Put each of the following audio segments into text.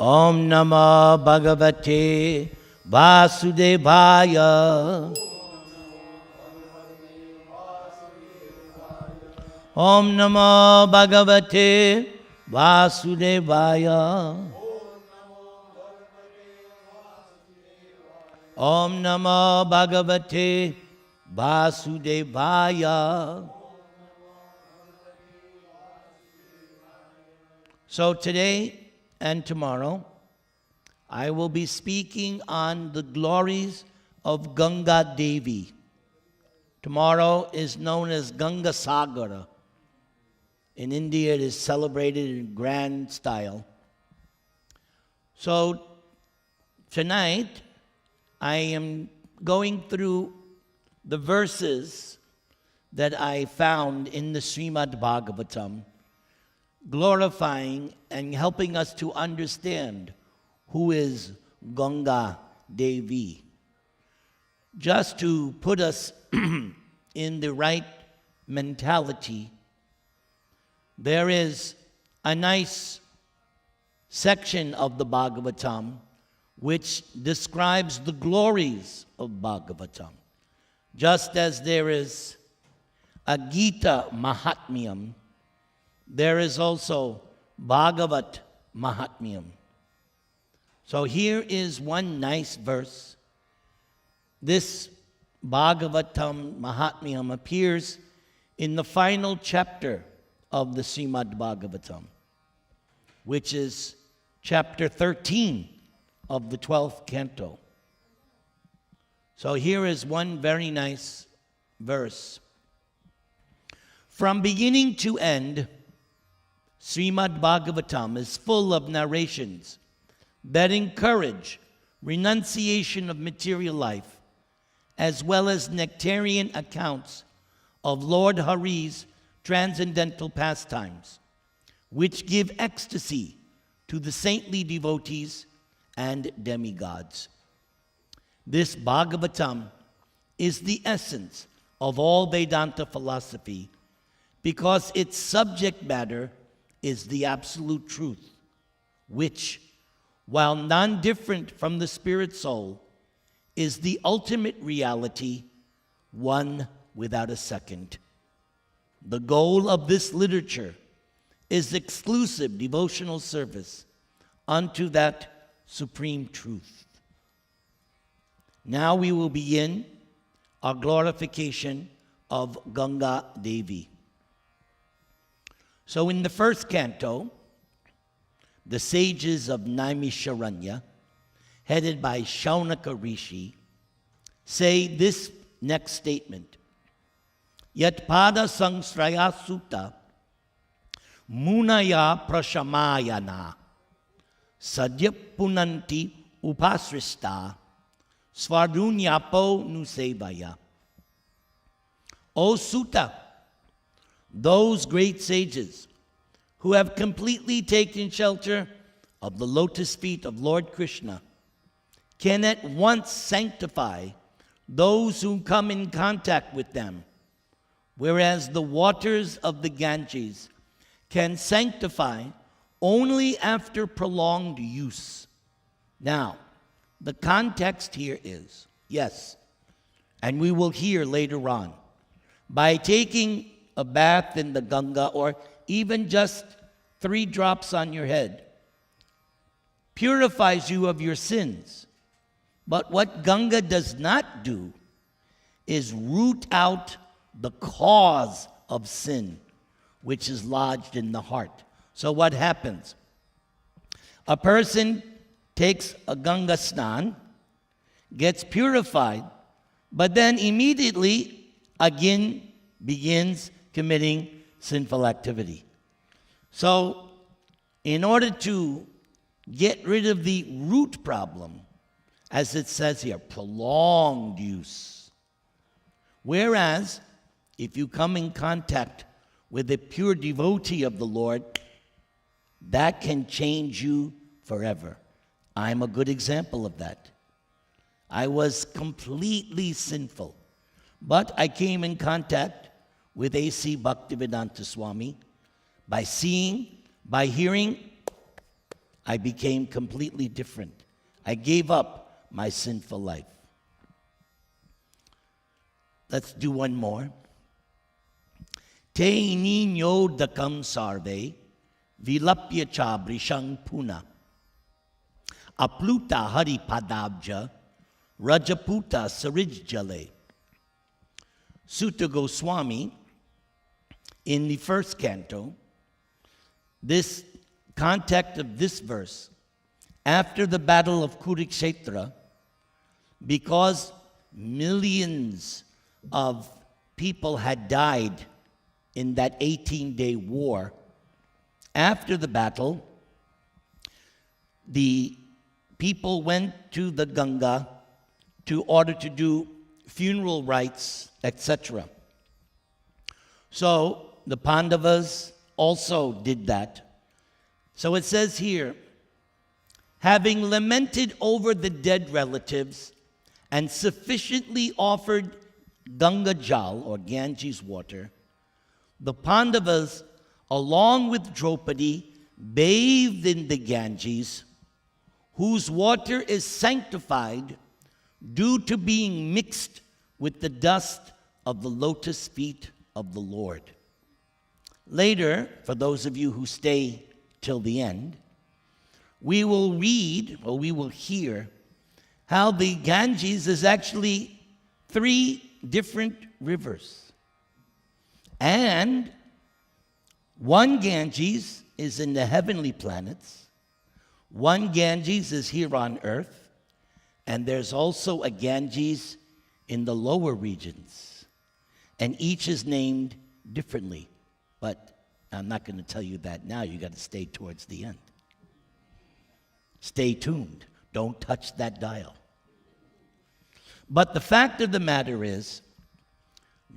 Om Namah Bhagavate Vasudevaya. Om Namah Bhagavate Vasudevaya. Om Namah Bhagavate Vasudevaya. So today and tomorrow, I will be speaking on the glories of Ganga Devi. Tomorrow is known as Ganga Sagara. In India, it is celebrated in grand style. So tonight, I am going through the verses that I found in the Srimad Bhagavatam, glorifying and helping us to understand who is Ganga Devi. Just to put us in the right mentality, there is a nice section of the Bhagavatam which describes the glories of Bhagavatam. Just as there is a Ganga-mahatmyam, there is also Bhagavat-mahatmyam. So here is one nice verse. This Bhagavatam-mahatmyam appears in the final chapter of the Srimad Bhagavatam, which is chapter 13 of the 12th canto. So here is one very nice verse. From beginning to end, Srimad Bhagavatam is full of narrations that encourage renunciation of material life, as well as nectarian accounts of Lord Hari's transcendental pastimes, which give ecstasy to the saintly devotees and demigods. This Bhagavatam is the essence of all Vedanta philosophy because its subject matter is the absolute truth, which, while non-different from the spirit soul, is the ultimate reality, one without a second. The goal of this literature is exclusive devotional service unto that supreme truth. Now we will begin our glorification of Ganga Devi. So in the first canto, the sages of Naimisharanya, headed by Shaunaka Rishi, say this next statement: Yat pada sangsraya sutta munaya prashamayana sadya punanti upasrista svardunyapo nusevaya. O Sutta, those great sages who have completely taken shelter of the lotus feet of Lord Krishna can at once sanctify those who come in contact with them, whereas the waters of the Ganges can sanctify only after prolonged use. Now, the context here is, yes, and we will hear later on, by taking a bath in the Ganga, or even just 3 drops on your head, purifies you of your sins. But what Ganga does not do is root out the cause of sin, which is lodged in the heart. So what happens? A person takes a Ganga Snan, gets purified, but then immediately again begins committing sinful activity. So, in order to get rid of the root problem, as it says here, prolonged use. Whereas, if you come in contact with a pure devotee of the Lord, that can change you forever. I'm a good example of that. I was completely sinful, but I came in contact with A.C. Bhaktivedanta Swami by seeing, by hearing, I became completely different. I gave up my sinful life. Let's do one more. Te ninyo dakam sarve, vilapya chabrishang puna. Apluta hari padabja, rajaputa sarijjale. Sutta Goswami, in the first canto, this context of this verse, after the battle of Kurukshetra, because millions of people had died in that 18-day war, after the battle, the people went to the Ganga to order to do funeral rites, etc. So the Pandavas also did that. So it says here, having lamented over the dead relatives and sufficiently offered Ganga Jal, or Ganges water, the Pandavas, along with Draupadi, bathed in the Ganges, whose water is sanctified due to being mixed with the dust of the lotus feet of the Lord. Later, for those of you who stay till the end, we will hear how the Ganges is actually 3 different rivers. And one Ganges is in the heavenly planets, one Ganges is here on earth, and there's also a Ganges in the lower regions. And each is named differently. But I'm not going to tell you that now. You got to stay towards the end. Stay tuned. Don't touch that dial. But the fact of the matter is,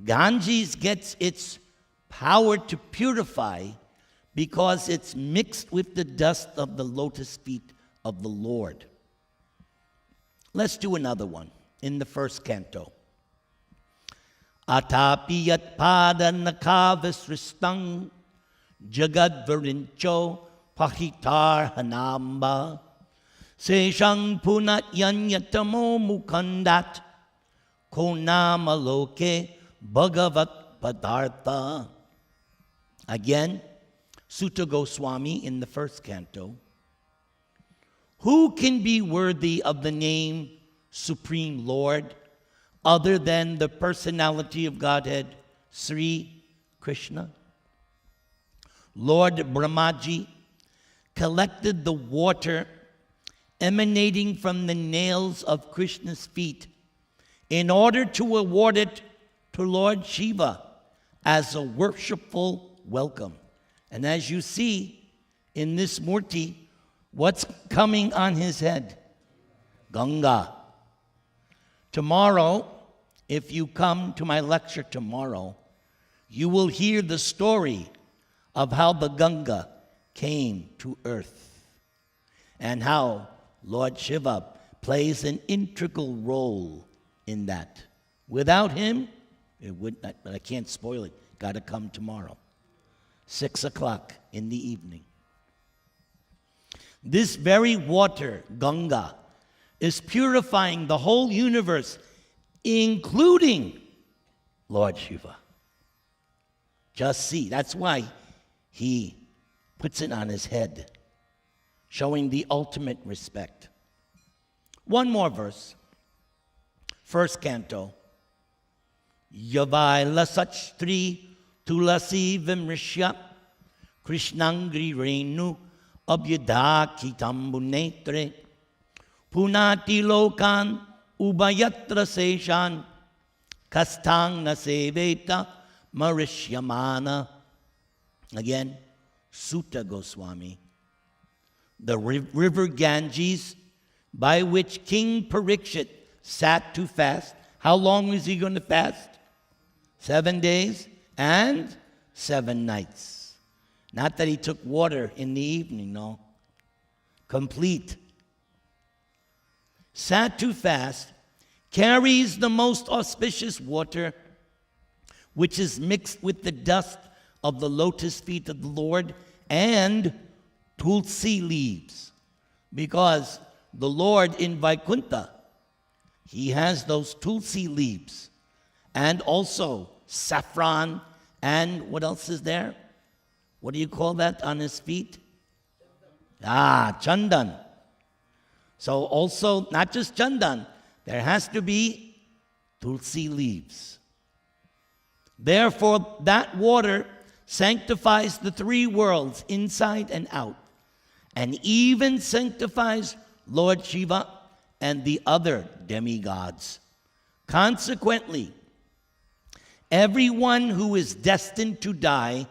Ganges gets its power to purify because it's mixed with the dust of the lotus feet of the Lord. Let's do another one in the first canto. Atapi yat pada nakavisristang jagad varincho pahitar hanamba seshang punat yanyatamo mukandat konamaloke bhagavat padartha. Again, Sutta Goswami in the first canto. Who can be worthy of the name Supreme Lord other than the personality of Godhead, Sri Krishna? Lord Brahmaji collected the water emanating from the nails of Krishna's feet in order to award it to Lord Shiva as a worshipful welcome. And as you see in this murti, what's coming on his head? Ganga. Tomorrow, if you come to my lecture tomorrow, you will hear the story of how the Ganga came to earth and how Lord Shiva plays an integral role in that. Without him, it would not, but I can't spoil it. Got to come tomorrow, 6 o'clock in the evening. This very water, Ganga, is purifying the whole universe, including Lord Shiva. Just see, that's why he puts it on his head, showing the ultimate respect. One more verse. First canto. Yavai lasachstri tulasi vimrishya krishnangri renu abhyadaki tambunetre punati lokan ubayatra seshan kastang naseveta marishyamana. Again, Sutta Goswami. The river Ganges by which King Parikshit sat to fast. How long was he going to fast? 7 days and 7 nights. Not that he took water in the evening, no. Complete. Sat to fast, carries the most auspicious water, which is mixed with the dust of the lotus feet of the Lord, and tulsi leaves. Because the Lord in Vaikuntha, he has those tulsi leaves and also saffron and what else is there? What do you call that on his feet? Chandan. So also, not just chandan, there has to be tulsi leaves. Therefore, that water sanctifies the three worlds, inside and out, and even sanctifies Lord Shiva and the other demigods. Consequently, everyone who is destined to die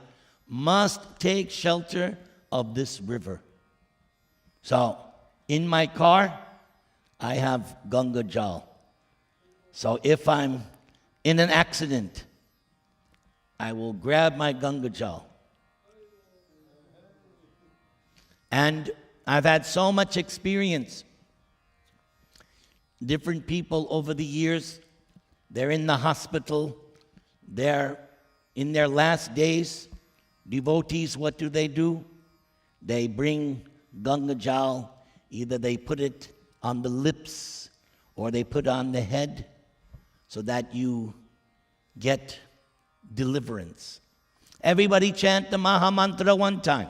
must take shelter of this river. So, in my car, I have Ganga Jal. So if I'm in an accident, I will grab my Ganga Jal. And I've had so much experience. Different people over the years, they're in the hospital, they're in their last days. Devotees, what do? They bring Ganga Jal. Either they put it on the lips or they put on the head so that you get deliverance. Everybody chant the Maha Mantra one time.